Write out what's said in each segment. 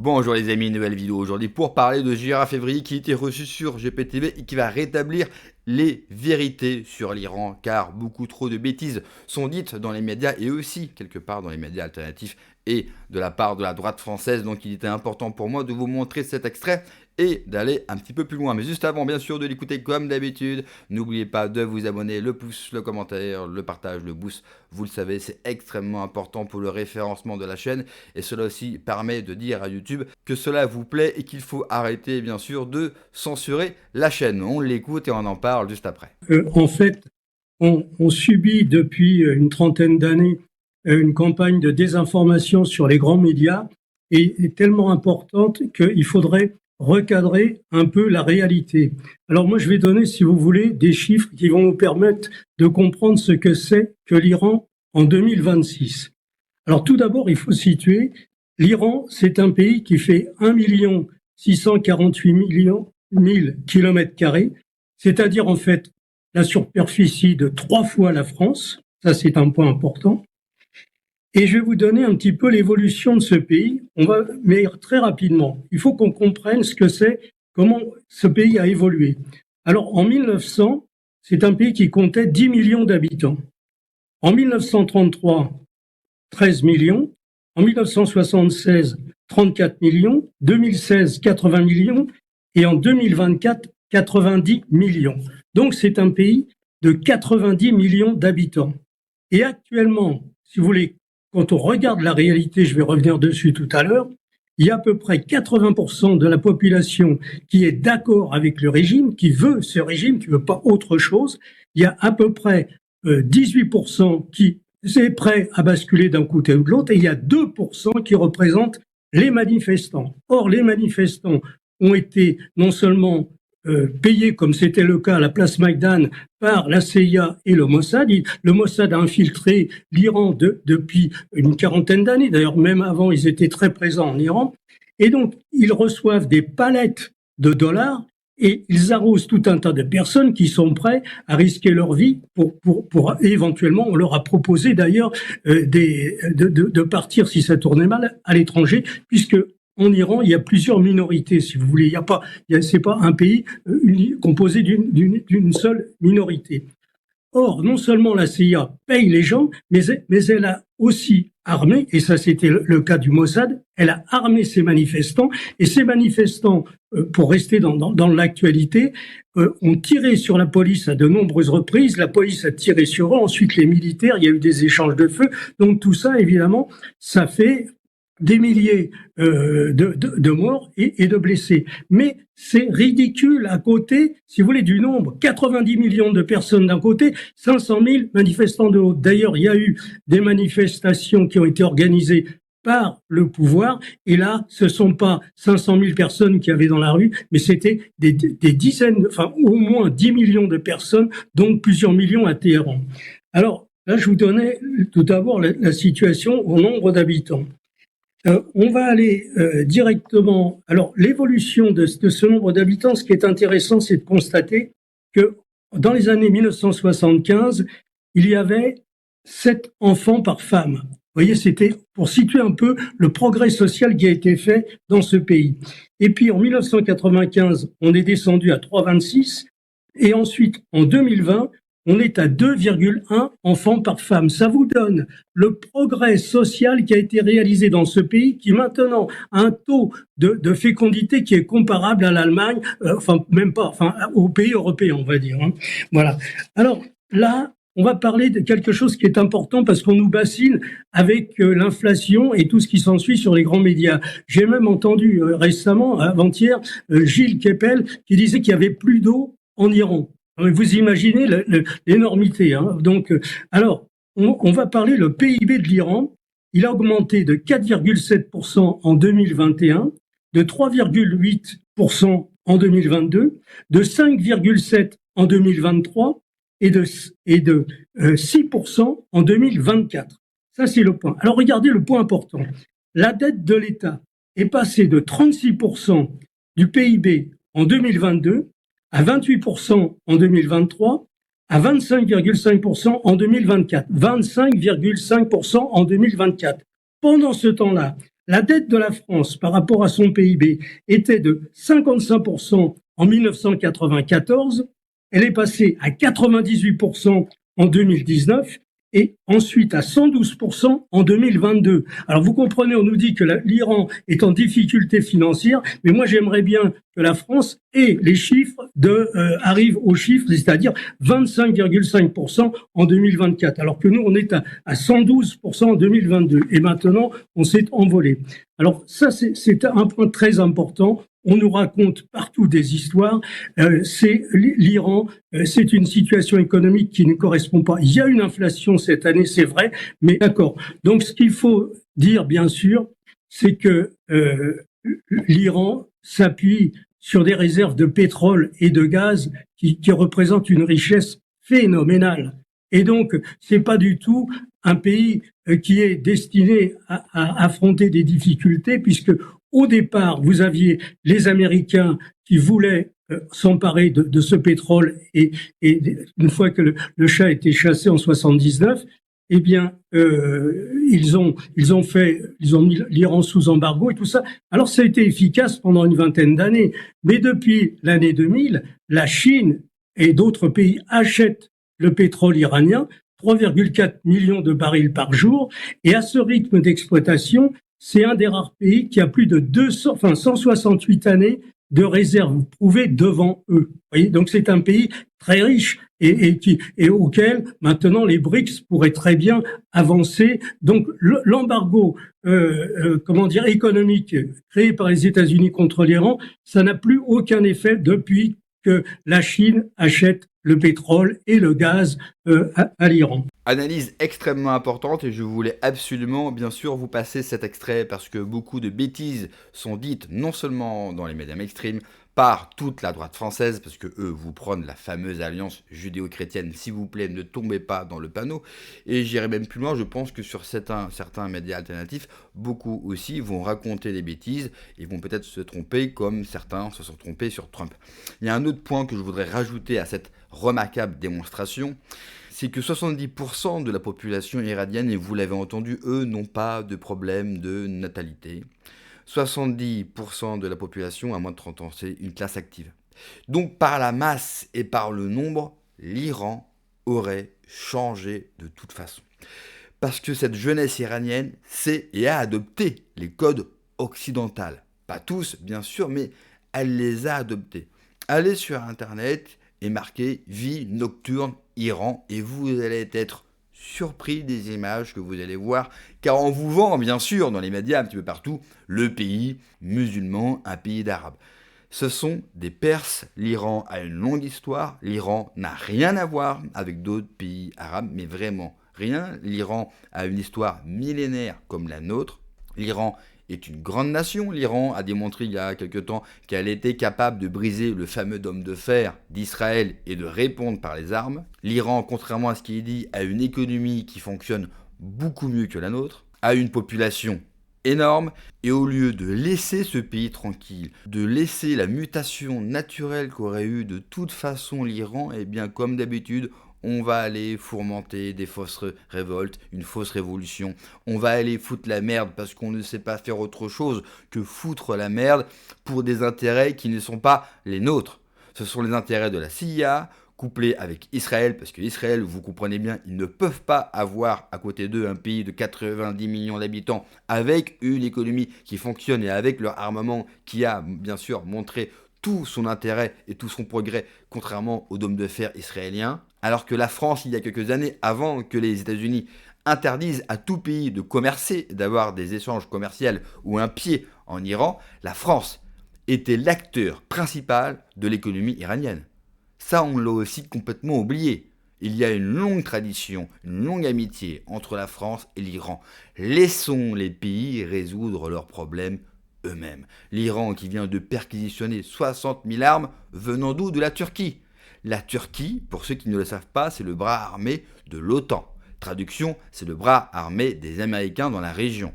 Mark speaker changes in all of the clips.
Speaker 1: Bonjour les amis, nouvelle vidéo aujourd'hui pour parler de Gérard Février qui a été reçu sur GPTV et qui va rétablir les vérités sur l'Iran car beaucoup trop de bêtises sont dites dans les médias et aussi quelque part dans les médias alternatifs et de la part de la droite française. Donc il était important pour moi de vous montrer cet extrait et d'aller un petit peu plus loin. Mais juste avant bien sûr de l'écouter comme d'habitude, n'oubliez pas de vous abonner, le pouce, le commentaire, le partage, le boost. Vous le savez, c'est extrêmement important pour le référencement de la chaîne et cela aussi permet de dire à YouTube que cela vous plaît et qu'il faut arrêter bien sûr de censurer la chaîne. On l'écoute et on en parle juste après.
Speaker 2: En fait, on subit depuis une trentaine d'années une campagne de désinformation sur les grands médias et est tellement importante qu'il faudrait recadrer un peu la réalité. Alors moi, je vais donner, si vous voulez, des chiffres qui vont nous permettre de comprendre ce que c'est que l'Iran en 2026. Alors tout d'abord, il faut situer, l'Iran, c'est un pays qui fait 1 648 000 kilomètres carrés, c'est-à-dire en fait la superficie de 3 fois la France. Ça, c'est un point important. Et je vais vous donner un petit peu l'évolution de ce pays. Mais très rapidement, il faut qu'on comprenne ce que c'est, comment ce pays a évolué. Alors, en 1900, c'est un pays qui comptait 10 millions d'habitants. En 1933, 13 millions. En 1976, 34 millions. 2016, 80 millions. Et en 2024, 90 millions. Donc, c'est un pays de 90 millions d'habitants. Et actuellement, si vous voulez, quand on regarde la réalité, je vais revenir dessus tout à l'heure, il y a à peu près 80% de la population qui est d'accord avec le régime, qui veut ce régime, qui veut pas autre chose. Il y a à peu près 18% qui est prêt à basculer d'un côté ou de l'autre, et il y a 2% qui représentent les manifestants. Or, les manifestants ont été non seulement payés, comme c'était le cas à la place Maïdan, par la CIA et le Mossad. Le Mossad a infiltré l'Iran depuis une quarantaine d'années. D'ailleurs, même avant, ils étaient très présents en Iran. Et donc, ils reçoivent des palettes de dollars et ils arrosent tout un tas de personnes qui sont prêtes à risquer leur vie pour éventuellement, on leur a proposé d'ailleurs de partir si ça tournait mal à l'étranger, puisque en Iran, il y a plusieurs minorités, si vous voulez. C'est pas un pays composé d'une seule minorité. Or, non seulement la CIA paye les gens, mais elle a aussi armé, et ça c'était le cas du Mossad, elle a armé ces manifestants, et ces manifestants, pour rester dans l'actualité, ont tiré sur la police à de nombreuses reprises, la police a tiré sur eux, ensuite les militaires, il y a eu des échanges de feu, donc tout ça, évidemment, ça fait des milliers de morts et de blessés. Mais c'est ridicule à côté, si vous voulez, du nombre. 90 millions de personnes d'un côté, 500 000 manifestants de l'autre. D'ailleurs, il y a eu des manifestations qui ont été organisées par le pouvoir. Et là, ce ne sont pas 500 000 personnes qui avaient dans la rue, mais c'était des dizaines, enfin au moins 10 millions de personnes, donc plusieurs millions à Téhéran. Alors là, je vous donnais tout d'abord la situation au nombre d'habitants. On va aller directement. Alors, l'évolution de ce nombre d'habitants, ce qui est intéressant, c'est de constater que dans les années 1975, il y avait 7 enfants par femme. Vous voyez, c'était pour situer un peu le progrès social qui a été fait dans ce pays. Et puis, en 1995, on est descendu à 3,26. Et ensuite, en 2020, on est à 2,1 enfants par femme. Ça vous donne le progrès social qui a été réalisé dans ce pays, qui maintenant a un taux de fécondité qui est comparable à l'Allemagne, aux pays européens, on va dire. Hein. Voilà. Alors là, on va parler de quelque chose qui est important parce qu'on nous bassine avec l'inflation et tout ce qui s'ensuit sur les grands médias. J'ai même entendu récemment, avant-hier, Gilles Kepel qui disait qu'il y avait plus d'eau en Iran. Vous imaginez l'énormité. Hein. Donc, alors, on va parler le PIB de l'Iran. Il a augmenté de 4,7% en 2021, de 3,8% en 2022, de 5,7% en 2023 et de 6% en 2024. Ça, c'est le point. Alors, regardez le point important. La dette de l'État est passée de 36% du PIB en 2022 à 28% en 2023, à 25,5% en 2024. 25,5% en 2024. Pendant ce temps-là, La dette de la France par rapport à son PIB était de 55% en 1994, elle est passée à 98% en 2019 et ensuite à 112% en 2022. Alors vous comprenez, on nous dit que l'Iran est en difficulté financière, mais moi j'aimerais bien que la France ait les chiffres arrive aux chiffres, c'est-à-dire 25,5% en 2024, alors que nous on est à 112% en 2022 et maintenant on s'est envolé. Alors ça c'est un point très important. On nous raconte partout des histoires. C'est l'Iran, c'est une situation économique qui ne correspond pas. Il y a une inflation cette année, c'est vrai, mais d'accord. Donc, ce qu'il faut dire, bien sûr, c'est que l'Iran s'appuie sur des réserves de pétrole et de gaz qui représentent une richesse phénoménale. Et donc, c'est pas du tout un pays qui est destiné à affronter des difficultés, puisque au départ, vous aviez les Américains qui voulaient s'emparer de ce pétrole et une fois que le chat a été chassé en 79, eh bien, ils ont mis l'Iran sous embargo et tout ça. Alors, ça a été efficace pendant une vingtaine d'années. Mais depuis l'année 2000, la Chine et d'autres pays achètent le pétrole iranien, 3,4 millions de barils par jour. Et à ce rythme d'exploitation, c'est un des rares pays qui a plus de 168 années de réserves prouvées devant eux. Vous voyez, donc c'est un pays très riche et auquel maintenant les BRICS pourraient très bien avancer. Donc l'embargo, économique créé par les États-Unis contre l'Iran, ça n'a plus aucun effet depuis que la Chine achète le pétrole et le gaz à l'Iran.
Speaker 1: Analyse extrêmement importante et je voulais absolument bien sûr vous passer cet extrait parce que beaucoup de bêtises sont dites non seulement dans les médias mainstream par toute la droite française parce que eux vous prônent la fameuse alliance judéo-chrétienne, s'il vous plaît ne tombez pas dans le panneau, et j'irai même plus loin, je pense que sur certains médias alternatifs, beaucoup aussi vont raconter des bêtises et vont peut-être se tromper comme certains se sont trompés sur Trump. Il y a un autre point que je voudrais rajouter à cette remarquable démonstration, c'est que 70% de la population iranienne, et vous l'avez entendu, eux n'ont pas de problème de natalité. 70% de la population a moins de 30 ans, c'est une classe active. Donc par la masse et par le nombre, l'Iran aurait changé de toute façon. Parce que cette jeunesse iranienne sait et a adopté les codes occidentaux. Pas tous, bien sûr, mais elle les a adoptés. Allez sur Internet et marquez « vie nocturne Iran » et vous allez être surpris des images que vous allez voir, car on vous vend bien sûr dans les médias un petit peu partout le pays musulman, un pays d'arabes. Ce sont des Perses, l'Iran a une longue histoire, l'Iran n'a rien à voir avec d'autres pays arabes, mais vraiment rien. L'Iran a une histoire millénaire comme la nôtre, l'Iran est une grande nation. L'Iran a démontré il y a quelque temps qu'elle était capable de briser le fameux dôme de fer d'Israël et de répondre par les armes. L'Iran, contrairement à ce qui est dit, a une économie qui fonctionne beaucoup mieux que la nôtre, a une population énorme, et au lieu de laisser ce pays tranquille, de laisser la mutation naturelle qu'aurait eu de toute façon l'Iran, eh bien comme d'habitude, on va aller fourmenter des fausses révoltes, une fausse révolution. On va aller foutre la merde parce qu'on ne sait pas faire autre chose que foutre la merde pour des intérêts qui ne sont pas les nôtres. Ce sont les intérêts de la CIA, couplés avec Israël, parce que Israël, vous comprenez bien, ils ne peuvent pas avoir à côté d'eux un pays de 90 millions d'habitants avec une économie qui fonctionne et avec leur armement qui a bien sûr montré tout son intérêt et tout son progrès, contrairement au dôme de fer israélien. Alors que la France, il y a quelques années, avant que les États-Unis interdisent à tout pays de commercer, d'avoir des échanges commerciaux ou un pied en Iran, la France était l'acteur principal de l'économie iranienne. Ça, on l'a aussi complètement oublié. Il y a une longue tradition, une longue amitié entre la France et l'Iran. Laissons les pays résoudre leurs problèmes eux-mêmes. L'Iran qui vient de perquisitionner 60 000 armes venant d'où? De la Turquie. La Turquie, pour ceux qui ne le savent pas, c'est le bras armé de l'OTAN. Traduction, c'est le bras armé des Américains dans la région.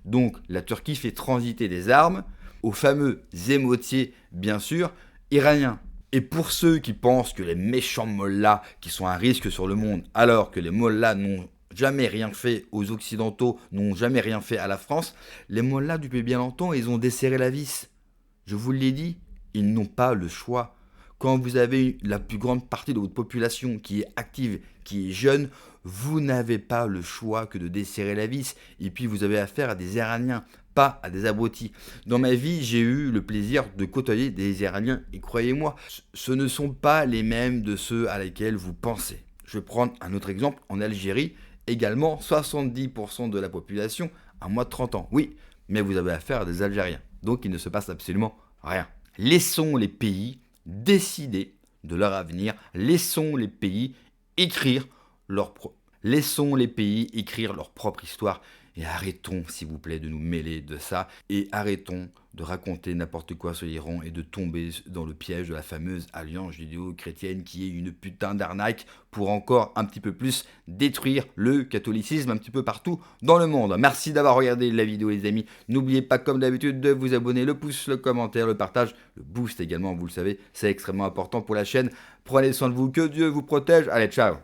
Speaker 1: Donc la Turquie fait transiter des armes aux fameux émotiers, bien sûr, iraniens. Et pour ceux qui pensent que les méchants mollahs qui sont un risque sur le monde, alors que les mollahs n'ont jamais rien fait aux Occidentaux, n'ont jamais rien fait à la France, les mollahs, depuis bien longtemps, ils ont desserré la vis. Je vous l'ai dit, ils n'ont pas le choix. Quand vous avez la plus grande partie de votre population qui est active, qui est jeune, vous n'avez pas le choix que de desserrer la vis. Et puis vous avez affaire à des Iraniens, pas à des abrutis. Dans ma vie, j'ai eu le plaisir de côtoyer des Iraniens et croyez-moi, ce ne sont pas les mêmes de ceux à lesquels vous pensez. Je vais prendre un autre exemple. En Algérie, également 70% de la population a moins de 30 ans. Oui, mais vous avez affaire à des Algériens. Donc il ne se passe absolument rien. Laissons les pays décider de leur avenir. Laissons les pays écrire Laissons les pays écrire leur propre histoire et arrêtons, s'il vous plaît, de nous mêler de ça et arrêtons de raconter n'importe quoi sur l'Iran et de tomber dans le piège de la fameuse alliance judéo-chrétienne qui est une putain d'arnaque pour encore un petit peu plus détruire le catholicisme un petit peu partout dans le monde. Merci d'avoir regardé la vidéo les amis. N'oubliez pas comme d'habitude de vous abonner, le pouce, le commentaire, le partage, le boost également, vous le savez, c'est extrêmement important pour la chaîne. Prenez soin de vous, que Dieu vous protège. Allez, ciao.